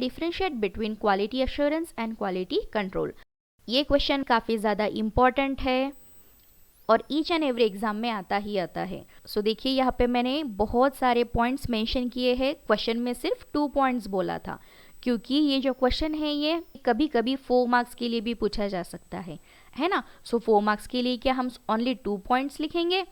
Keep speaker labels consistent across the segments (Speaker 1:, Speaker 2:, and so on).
Speaker 1: Differentiate between quality assurance and quality control. ये question काफ़ी ज़्यादा इम्पॉर्टेंट है और ईच एंड एवरी एग्जाम में आता ही आता है। सो देखिए यहाँ पे मैंने बहुत सारे पॉइंट्स मेंशन किए हैं, क्वेश्चन में सिर्फ 2 पॉइंट्स बोला था, क्योंकि ये जो क्वेश्चन है ये कभी कभी 4 मार्क्स के लिए भी पूछा जा सकता है ना। सो 4 मार्क्स के लिए क्या हम ओनली 2 पॉइंट्स लिखेंगे?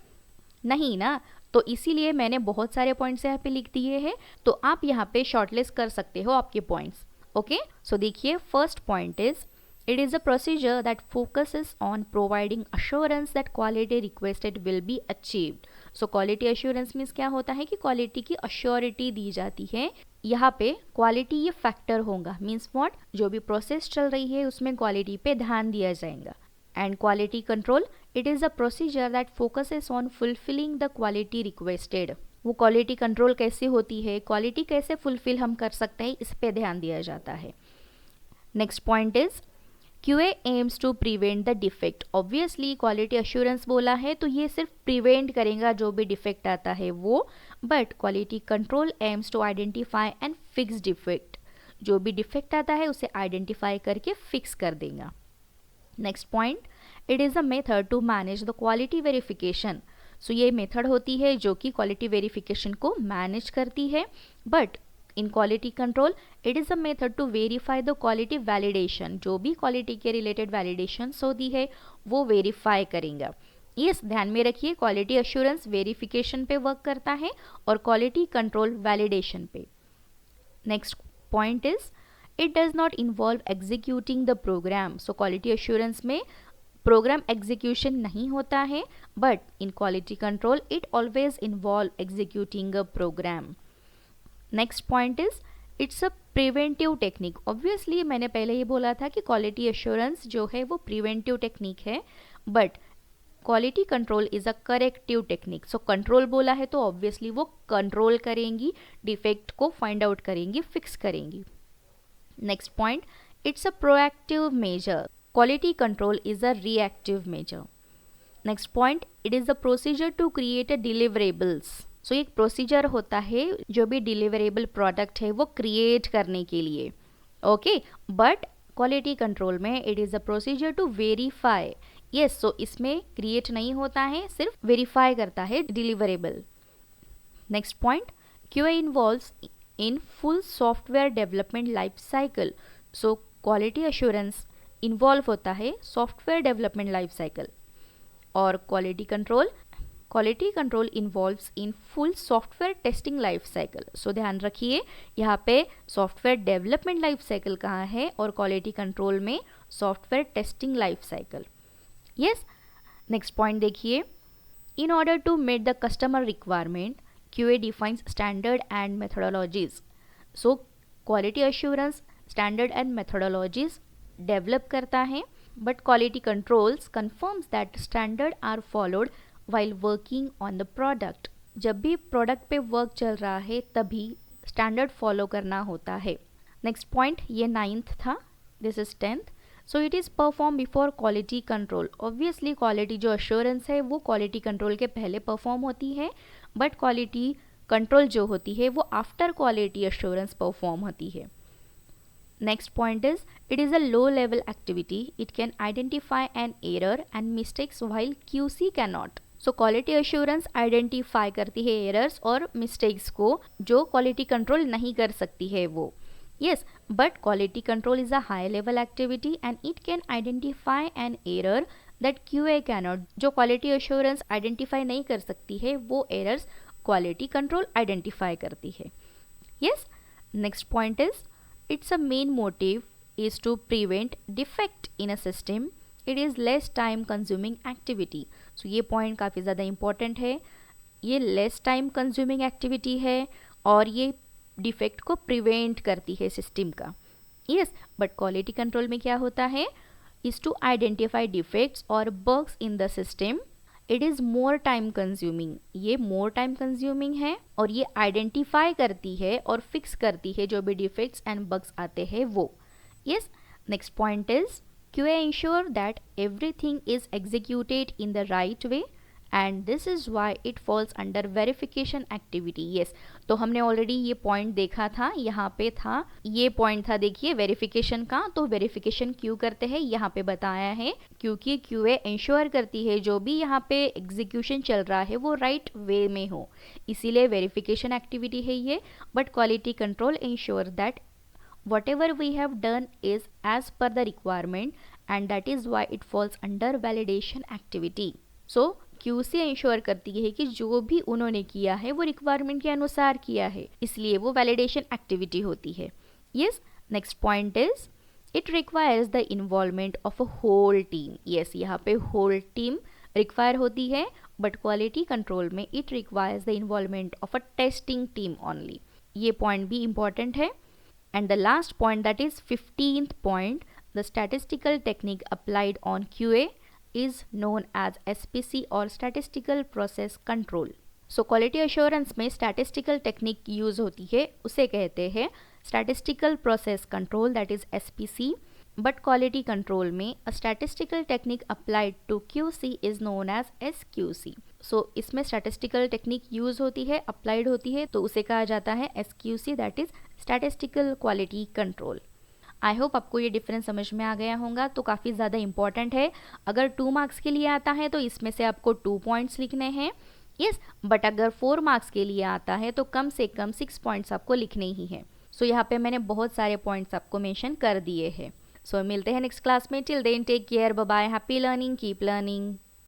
Speaker 1: नहीं ना, तो इसीलिए मैंने बहुत सारे पॉइंट्स यहाँ पे लिख दिए हैं, तो आप यहाँ पे शॉर्टलिस्ट कर सकते हो आपके पॉइंट्स। ओके, सो देखिए first point is it is a procedure that focuses on providing assurance that quality requested will be achieved. So quality assurance means क्या होता है कि क्वालिटी की अश्योरिटी दी जाती है। यहाँ पे क्वालिटी ये फैक्टर होगा, मीन्स व्हाट, जो भी प्रोसेस चल रही है उसमें क्वालिटी पे ध्यान दिया जाएगा। And quality control, it is a procedure that focuses on fulfilling the quality requested. वो क्वालिटी कंट्रोल कैसे होती है, क्वालिटी कैसे फुलफिल हम कर सकते हैं, इस पे ध्यान दिया जाता है। Next point is QA aims to prevent the defect. Obviously quality assurance बोला है तो ये सिर्फ प्रिवेंट करेगा जो भी डिफेक्ट आता है वो, but quality control aims to identify and fix defect. जो भी डिफेक्ट आता है उसे आइडेंटिफाई करके फिक्स कर देगा। Next point, it is a method to manage the quality verification. So ये मेथड होती है जो कि क्वालिटी वेरिफिकेशन को मैनेज करती है, but in quality control it is a method to verify the quality validation. जो भी क्वालिटी के रिलेटेड वैलिडेशंस होती है वो वेरीफाई करेंगे। यस, ध्यान में रखिए, क्वालिटी अश्योरेंस वेरिफिकेशन पे वर्क करता है और क्वालिटी कंट्रोल वैलिडेशन पे। Next point is it does not involve executing the program. So quality assurance में प्रोग्राम एग्जीक्यूशन नहीं होता है, but in quality control it always involve executing a program. Next point is it's a preventive technique. Obviously मैंने पहले ही बोला था कि quality assurance जो है वो प्रिवेंटिव टेक्निक है, but quality control is a corrective technique. So control बोला है तो ऑब्वियसली वो कंट्रोल करेंगी, डिफेक्ट को फाइंड आउट करेंगी, फिक्स करेंगी। Next point, it's a proactive measure. Quality control is a reactive measure. Next point, it is a procedure to create a deliverables. So एक procedure होता है जो भी डिलीवरेबल प्रोडक्ट है वो क्रिएट करने के लिए। ओके, बट क्वालिटी कंट्रोल में it is a procedure to verify. Yes, so इसमें क्रिएट नहीं होता है, सिर्फ वेरीफाई करता है deliverable. Next point, QA involves in full software development life cycle. So quality assurance involve होता है सॉफ्टवेयर डेवलपमेंट लाइफ साइकिल, और quality control involves in full software testing life cycle. So ध्यान रखिए यहाँ पे सॉफ्टवेयर डेवलपमेंट लाइफ साइकिल कहाँ है और क्वालिटी कंट्रोल में software testing life cycle. Yes, next point देखिए, in order to met the customer requirement QA defines standard and methodologies. So quality assurance standard and methodologies develop करता है, but quality controls confirms that standard are followed while working on the product। जब भी product पे work चल रहा है तभी standard follow करना होता है। नेक्स्ट पॉइंट, ये 9th था, this is 10th। So it is perform before quality control. Obviously quality जो अश्योरेंस है वो क्वालिटी कंट्रोल के पहले परफॉर्म होती है, बट क्वालिटी कंट्रोल जो होती है वो आफ्टर क्वालिटी अश्योरेंस परफॉर्म होती है। Next point is it is a low level activity, it can identify an error and mistakes while QC can not. So quality assurance identify करती है errors और mistakes को जो क्वालिटी कंट्रोल नहीं कर सकती है वो। Yes, but quality control is a high level activity and it can identify an error that QA cannot. जो क्वालिटी अश्योरेंस आइडेंटिफाई नहीं कर सकती है वो एरर्स क्वालिटी कंट्रोल आइडेंटिफाई करती है। Yes, next point is it's a main motive is to prevent defect in a system, it is less time consuming activity. So ये point काफ़ी ज़्यादा इंपॉर्टेंट है, ये लेस टाइम कंज्यूमिंग एक्टिविटी है और ये डिफेक्ट को प्रिवेंट करती है सिस्टम का। यस, बट क्वालिटी कंट्रोल में क्या होता है, इज़ टू आइडेंटिफाई डिफेक्ट्स और bugs in the system, it is more time consuming. ये मोर टाइम कंज्यूमिंग है और ये आइडेंटिफाई करती है और फिक्स करती है जो भी डिफेक्ट्स एंड बग्स आते हैं वो। Yes, next point is QA ensure that everything is executed in the right way and this is why it falls under verification activity. Yes, तो हमने ऑलरेडी ये पॉइंट देखा था, यहाँ पे था ये पॉइंट था, देखिए वेरिफिकेशन का। तो वेरिफिकेशन क्यों करते हैं यहाँ पे बताया है, क्योंकि क्यूए इंश्योर करती है जो भी यहाँ पे एग्जीक्यूशन चल रहा है वो राइट वे में हो, इसीलिए वेरिफिकेशन एक्टिविटी है ये। But quality control ensure that whatever we have done is as per the requirement, and that is why it falls under validation activity. So QC ensure करती है कि जो भी उन्होंने किया है वो रिक्वायरमेंट के अनुसार किया है, इसलिए वो वैलिडेशन एक्टिविटी होती है। Yes, next point is it requires the involvement of a whole team. Yes, यहाँ पे होल टीम रिक्वायर होती है, बट क्वालिटी कंट्रोल में it requires the involvement of a testing team only. ये पॉइंट भी important है। And the last point, that is 15th point, the statistical technique applied on QA is known as SPC or statistical process control. So quality assurance में statistical technique use होती है, उसे कहते हैं statistical process control, that is SPC. But quality control में a statistical technique applied to QC is known as SQC. So इसमें statistical technique use होती है, applied होती है, तो उसे कहा जाता है SQC, that is statistical quality control. I hope आपको ये डिफरेंस समझ में आ गया होगा। तो काफ़ी ज़्यादा इंपॉर्टेंट है, अगर 2 मार्क्स के लिए आता है तो इसमें से आपको 2 पॉइंट्स लिखने हैं। यस, बट अगर 4 मार्क्स के लिए आता है तो कम से कम 6 पॉइंट्स आपको लिखने ही हैं। सो यहाँ पे मैंने बहुत सारे पॉइंट्स आपको मेंशन कर दिए हैं। सो मिलते हैं नेक्स्ट क्लास में। Till then take care, bye bye, happy learning, keep learning.